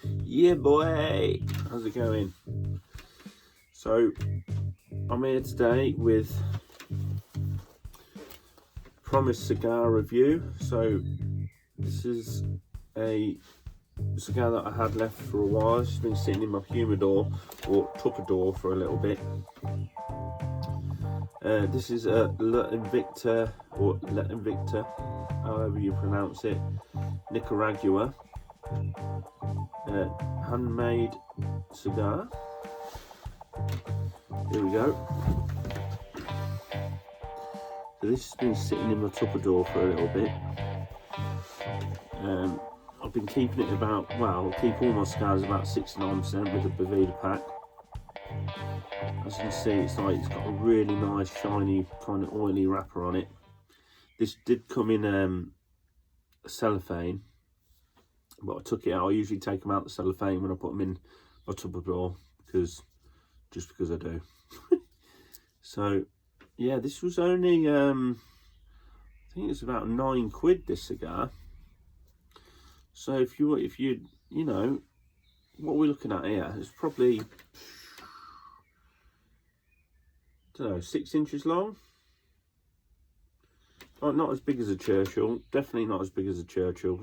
Yeah, boy, how's it going? So I'm here today with promised cigar review. So this is a cigar that I had left for a while. It's been sitting in my humidor or tupperware for a little bit. This is a Invicta, or Invicta, however you pronounce it, Nicaraguan handmade cigar. Here we go. So this has been sitting in my tupperware for a little bit. I've been keeping it about, well, I keep all my cigars about 69% with the Boveda pack. As you can see, it's got a really nice shiny kind of oily wrapper on it. This did come in cellophane, but I took it out. I usually take them out the cellophane when I put them in my tupperware, because I do. So yeah, this was only I think it's about £9 this cigar. So if you you know what we're looking at here, it's probably, I don't know, 6 inches long. Like, not as big as a Churchill, definitely not as big as a Churchill.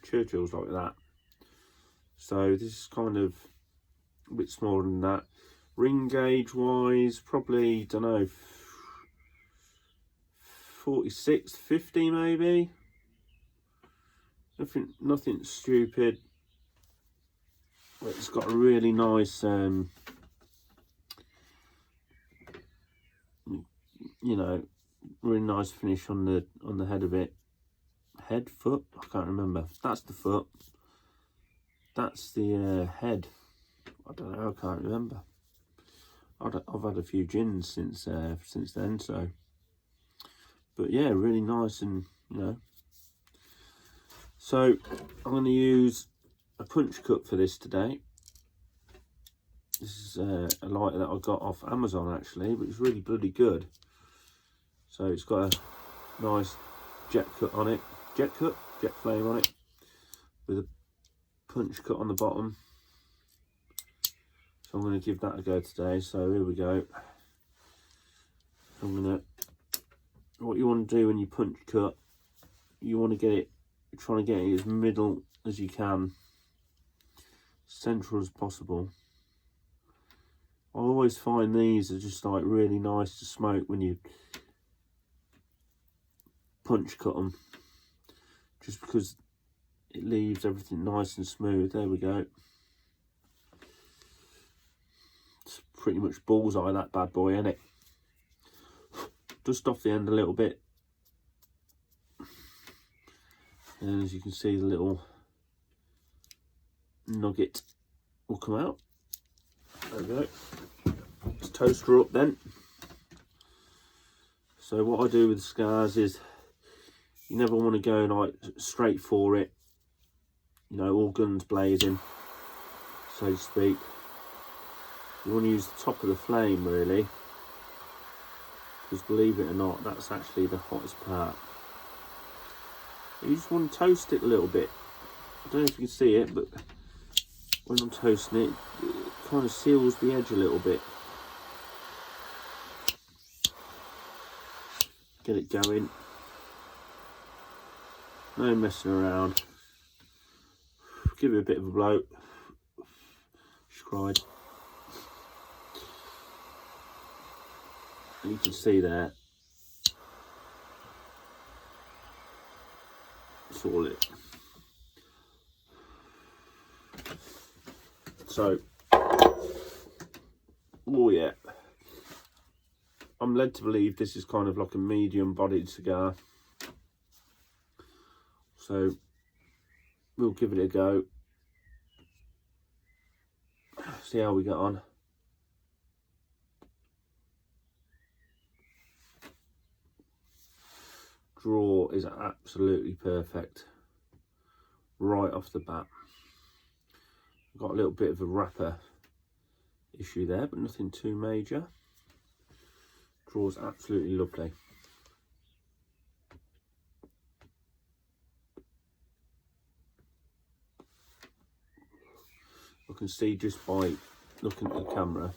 Churchill's like that. So this is kind of a bit smaller than that. Ring gauge wise, probably, don't know, 46, 50 maybe. Nothing stupid. It's got a really nice you know, really nice finish on the head of it. Foot, I can't remember. That's the foot. That's the head. I don't know. I can't remember. I've had a few gins since then. So, but yeah, really nice, and you know. So I'm going to use a punch cut for this today. This is a lighter that I got off Amazon actually, but it's really bloody good. So it's got a nice jet flame on it, with a punch cut on the bottom. So I'm going to give that a go today. So here we go. What you want to do when you punch cut, you want to get it, trying to get it as middle as you can, central as possible. I always find these are just like really nice to smoke when you punch cut them, just because it leaves everything nice and smooth. There we go. It's pretty much bullseye, that bad boy, isn't it? Dust off the end a little bit, and as you can see, the little nugget will come out. There we go. Let's toast her up then. So what I do with cigars is, you never want to go like straight for it, you know, all guns blazing, so to speak. You want to use the top of the flame really, because believe it or not, that's actually the hottest part. You just want to toast it a little bit. I don't know if you can see it, but when I'm toasting it, it kind of seals the edge a little bit. Get it going. No messing around. Give it a bit of a blow. She cried. And you can see there, that's all it. So, oh yeah, I'm led to believe this is kind of like a medium bodied cigar. So we'll give it a go. See how we get on. Draw is absolutely perfect right off the bat. I've got a little bit of a wrapper issue there, but nothing too major. Draws absolutely lovely. I can see just by looking at the camera,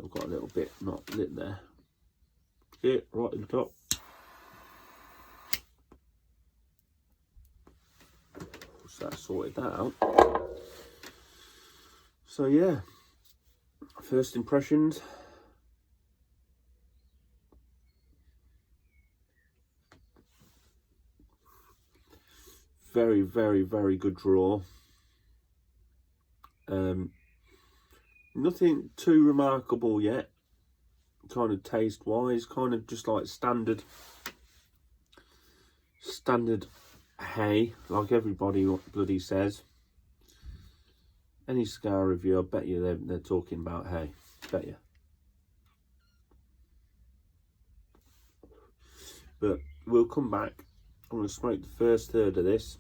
I've got a little bit not lit there. Yeah, right at the top. So that sorted that out. So yeah, first impressions. Very, very, very good draw. Nothing too remarkable yet, kind of taste wise, kind of just like standard hay, like everybody bloody says. Any cigar review, I bet you they're talking about hay, bet you. But we'll come back. I'm going to smoke the first third of this,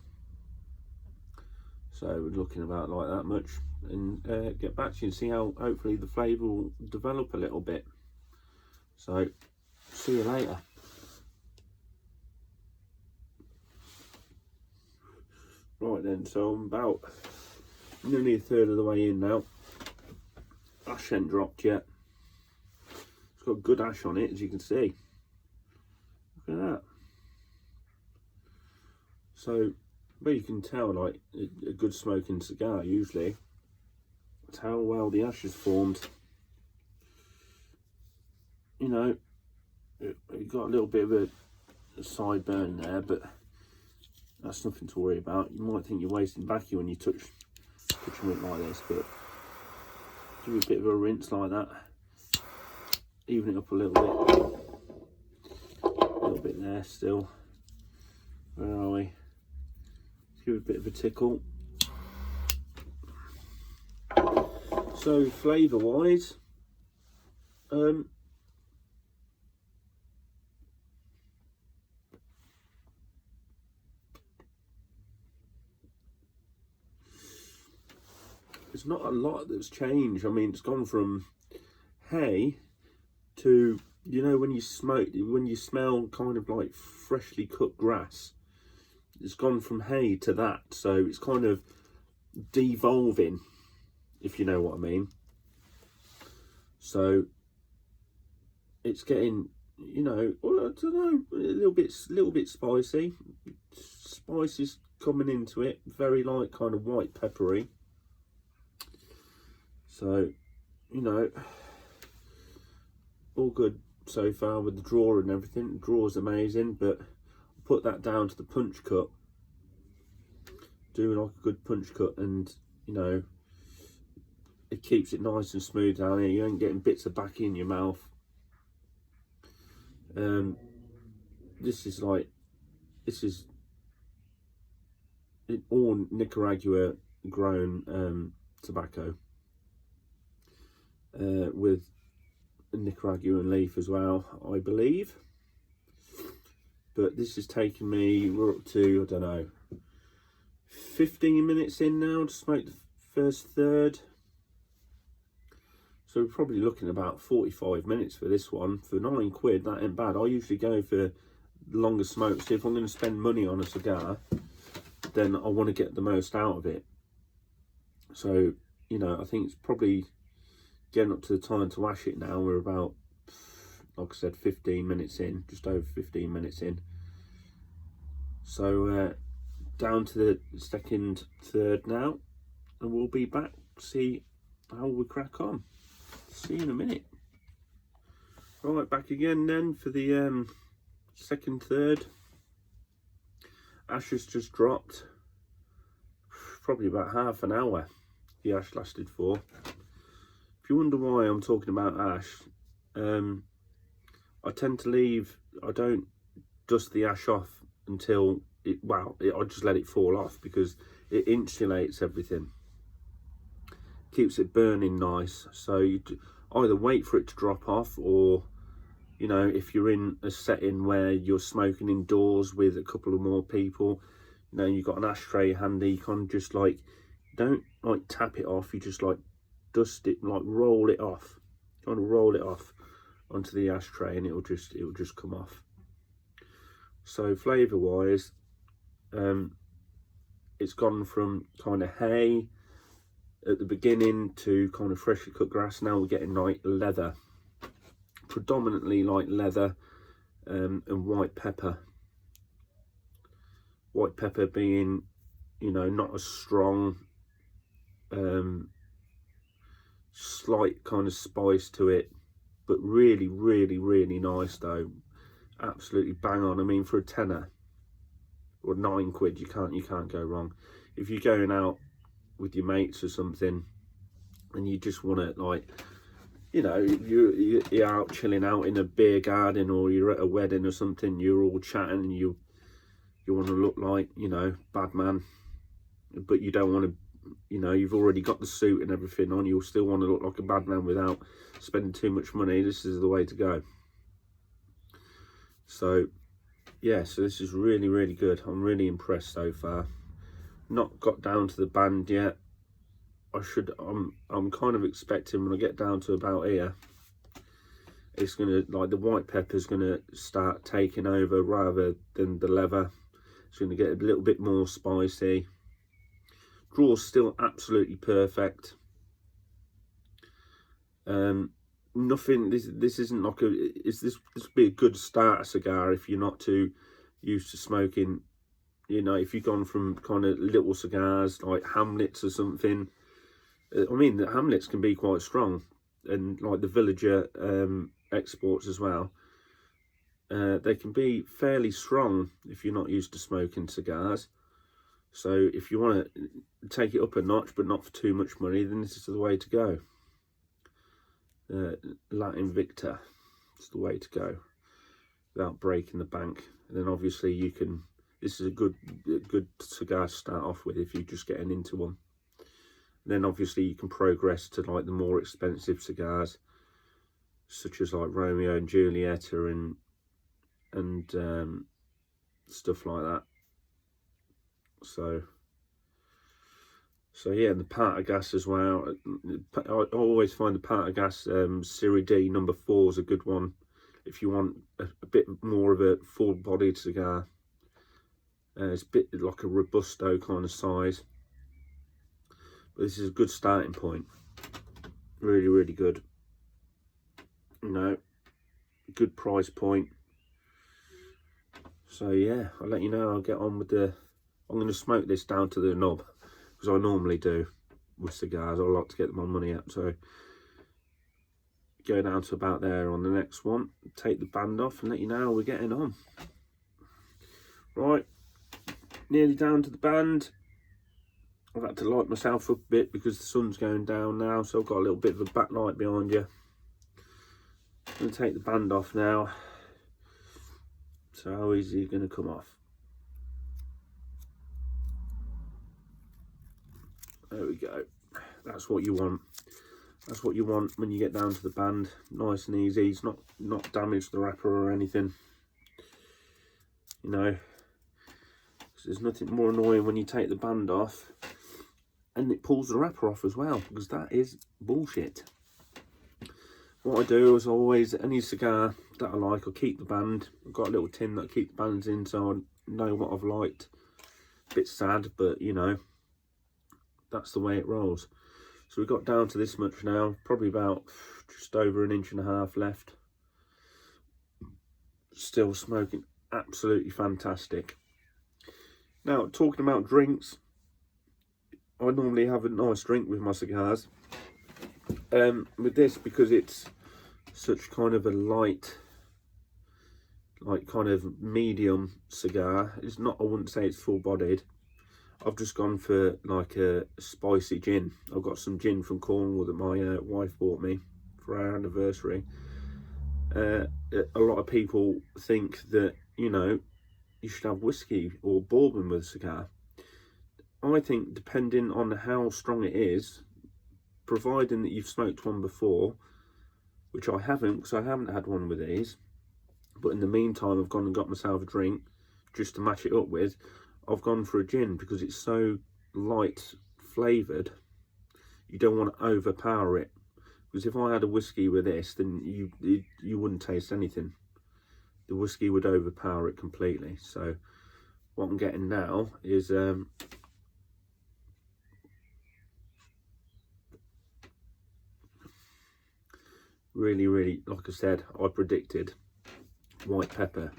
so we're looking about like that much, and get back to you and see how hopefully the flavour will develop a little bit. So see you later. Right then, so I'm about nearly a third of the way in now. Ash ain't dropped yet. It's got good ash on it, as you can see. Look at that. So, but you can tell, like a good smoking cigar usually, it's how well the ash is formed. You know, it got a little bit of a side burn there, but that's nothing to worry about. You might think you're wasting backy when you touch it like this, but give it a bit of a rinse like that. Even it up a little bit there still. Where are we? Give it a bit of a tickle. So flavour wise, there's not a lot that's changed. I mean, it's gone from hay to, you know, when you smell kind of like freshly cut grass. It's gone from hay to that, so it's kind of devolving, if you know what I mean. So it's getting, you know, well, I don't know, a little bit spicy. Spice is coming into it, very light, kind of white peppery. So, you know, all good so far with the draw and everything. The draw is amazing, but put that down to the punch cut. Do like a good punch cut, and you know, it keeps it nice and smooth down here. You ain't getting bits of back in your mouth. This is all Nicaragua grown tobacco, with a Nicaraguan leaf as well, I believe. But this has taken me, we're up to, I don't know, 15 minutes in now to smoke the first third. So we're probably looking about 45 minutes for this one. For £9, that ain't bad. I usually go for longer smokes. If I'm going to spend money on a cigar, then I want to get the most out of it. So, you know, I think it's probably getting up to the time to ash it now. We're about, like I said, 15 minutes in, just over 15 minutes in. So down to the second third now, and we'll be back to see how we crack on. See you in a minute. Right, back again then for the second third. Ash has just dropped, probably about half an hour the ash lasted for. If you wonder why I'm talking about ash, I tend to leave, I don't dust the ash off until I just let it fall off, because it insulates everything, keeps it burning nice. So you either wait for it to drop off, or, you know, if you're in a setting where you're smoking indoors with a couple of more people, you know, you've got an ashtray handy, you can just like, don't like tap it off, you just like dust it, like roll it off, kind of roll it off onto the ashtray, and it'll just come off. So flavour wise, it's gone from kind of hay at the beginning to kind of freshly cut grass. Now we're getting like leather, predominantly like leather, and white pepper. White pepper being, you know, not as strong, slight kind of spice to it, but really, really, really nice though. Absolutely bang on. I mean, for a tenner or £9, you can't go wrong. If you're going out with your mates or something and you just want to, like, you know, you're out chilling out in a beer garden, or you're at a wedding or something, you're all chatting and you want to look like, you know, bad man, but you don't want to, you know, you've already got the suit and everything on, you'll still want to look like a bad man without spending too much money. This is the way to go. So yeah, so this is really, really good. I'm really impressed so far. Not got down to the band yet. I'm kind of expecting when I get down to about here, it's gonna, like, the white pepper's gonna start taking over rather than the leather. It's gonna get a little bit more spicy. Draw's still absolutely perfect. Nothing. This isn't like a. This would be a good starter cigar if you're not too used to smoking. You know, if you've gone from kind of little cigars like Hamlets or something. I mean, the Hamlets can be quite strong, and like the Villager exports as well. They can be fairly strong if you're not used to smoking cigars. So if you want to take it up a notch, but not for too much money, then this is the way to go. Invicta, it's the way to go without breaking the bank. And then obviously you can. This is a good cigar to start off with if you're just getting into one. And then obviously you can progress to like the more expensive cigars, such as like Romeo and Julieta and stuff like that. So yeah, and the Partagas as well. I always find the Partagas Series D number 4 is a good one if you want a bit more of a full-bodied cigar. It's a bit like a Robusto kind of size, but this is a good starting point. Really, really good. You know, good price point. So yeah, I'll let you know. I'll get on with the. I'm going to smoke this down to the knob, because I normally do with cigars. I like to get my money up. So go down to about there on the next one. Take the band off and let you know how we're getting on. Right, nearly down to the band. I've had to light myself up a bit because the sun's going down now, so I've got a little bit of a backlight behind you. I'm going to take the band off now. So how easy is it going to come off? There we go. That's what you want. That's what you want when you get down to the band. Nice and easy. It's not damaged the wrapper or anything. You know, there's nothing more annoying when you take the band off and it pulls the wrapper off as well, because that is bullshit. What I do is always, any cigar that I like, I'll keep the band. I've got a little tin that I keep the bands in, so I know what I've liked. A bit sad, but you know, that's the way it rolls. So we've got down to this much now, probably about just over 1.5 inches left. Still smoking absolutely fantastic. Now, talking about drinks, I normally have a nice drink with my cigars. With this, because it's such kind of a light, like kind of medium cigar, it's not, I wouldn't say it's full-bodied. I've just gone for like a spicy gin. I've got some gin from Cornwall that my wife bought me for our anniversary. A lot of people think that, you know, you should have whiskey or bourbon with a cigar. I think depending on how strong it is, providing that you've smoked one before, which I haven't, because I haven't had one with these, but in the meantime I've gone and got myself a drink just to match it up with. I've gone for a gin because it's so light flavoured. You don't want to overpower it, because if I had a whiskey with this, then you wouldn't taste anything. The whiskey would overpower it completely. So what I'm getting now is Really, like I said, I predicted white pepper.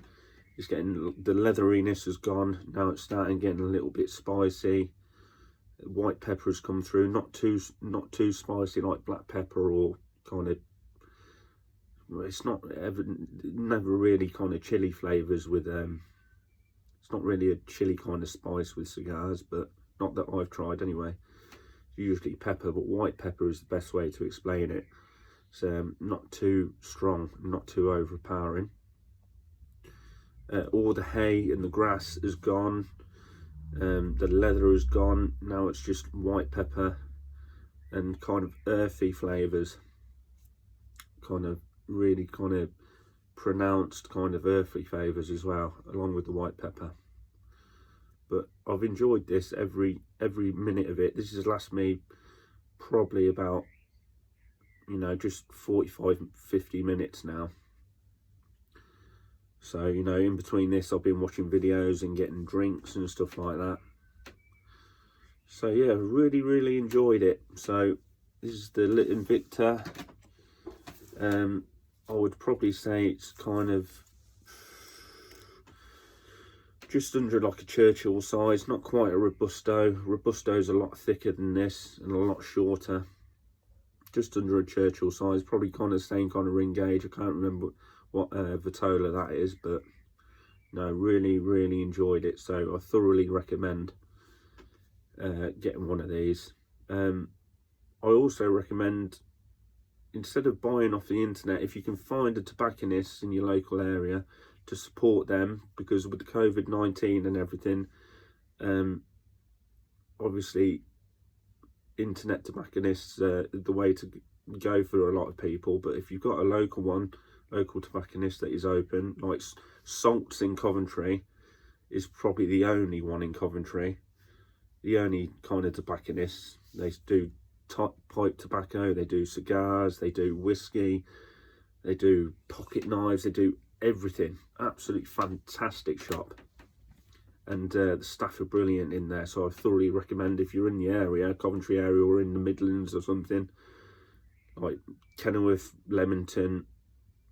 It's getting, the leatheriness has gone. Now it's starting getting a little bit spicy. White pepper has come through, not too spicy like black pepper, or kind of, it's not ever, never really kind of chili flavors with it's not really a chili kind of spice with cigars, but not that I've tried anyway. It's usually pepper, but white pepper is the best way to explain it. It's not too strong, not too overpowering. All the hay and the grass is gone. The leather is gone. Now it's just white pepper and kind of earthy flavors, kind of really kind of pronounced kind of earthy flavors as well, along with the white pepper. But I've enjoyed this every minute of it. This has lasted me probably about, you know, just 45-50 minutes now. So, you know, in between this, I've been watching videos and getting drinks and stuff like that. So, yeah, really enjoyed it. So, this is the Invicta. I would probably say it's kind of just under like a Churchill size, not quite a Robusto. Robusto's a lot thicker than this and a lot shorter. Just under a Churchill size, probably kind of the same kind of ring gauge. I can't remember what Vitola that is, but no, really enjoyed it. So I thoroughly recommend getting one of these. I also recommend, instead of buying off the internet, if you can find a tobacconist in your local area, to support them, because with the COVID-19 and everything, obviously internet tobacconists are the way to go for a lot of people. But if you've got a local tobacconist that is open, like Salts in Coventry is probably the only one in Coventry, the only kind of tobacconists. They do pipe tobacco, they do cigars, they do whiskey, they do pocket knives, they do everything. Absolutely fantastic shop, and the staff are brilliant in there. So I thoroughly recommend, if you're in the area, Coventry area, or in the Midlands or something, like Kenilworth, Leamington,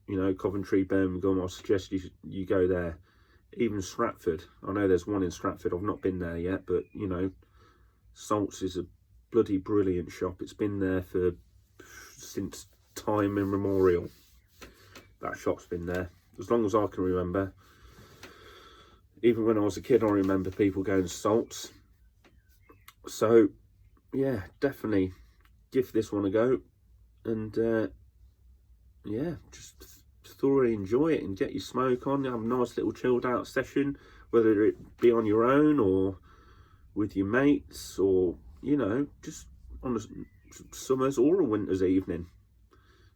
you know, Coventry, Birmingham, I suggest you go there. Even Stratford, I know there's one in Stratford, I've not been there yet, but you know, Salts is a bloody brilliant shop. It's been there since time immemorial. That shop's been there as long as I can remember. Even when I was a kid, I remember people going to Salts. So yeah, definitely give this one a go, and yeah, just thoroughly enjoy it and get your smoke on, have a nice little chilled out session, whether it be on your own or with your mates, or you know, just on a summer's or a winter's evening.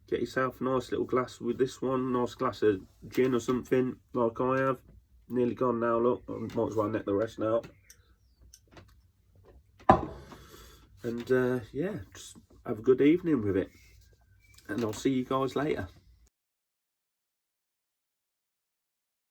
Get yourself a nice little glass with this one, nice glass of gin or something, like I have. Nearly gone now, look, I might as well net the rest now. And yeah, just have a good evening with it, and I'll see you guys later.